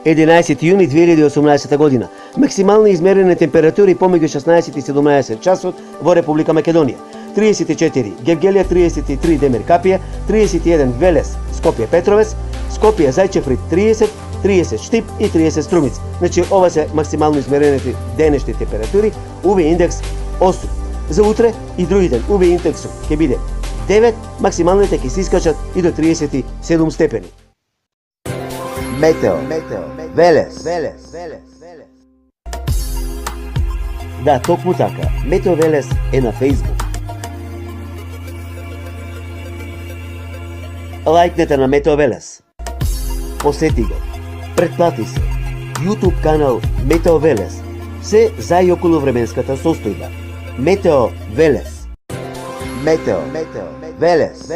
11 јуни 2018 година. Максимални измерени температури помеѓу 16 и 17 часот во Република Македонија. 34 Гевгелија, 33 Демир Капија, 31 Велес, Скопје Петровец, Скопје Зајчеврид 30, 30 Штип и 30 Струмица. Значи ова се максимално измерените денешни температури, УВ индекс 8. За утре и други ден УВ индексот ќе биде 9, максималните ќе се искачат и до 37 степени. Метео, Велес. Да, токму така. Метео Велес е на Facebook. Лајкнете на Метео Велес. Посети го. Претплати се. YouTube канал Метео Велес. Се за и околу временската состојба. Метео Велес. Метео Велес.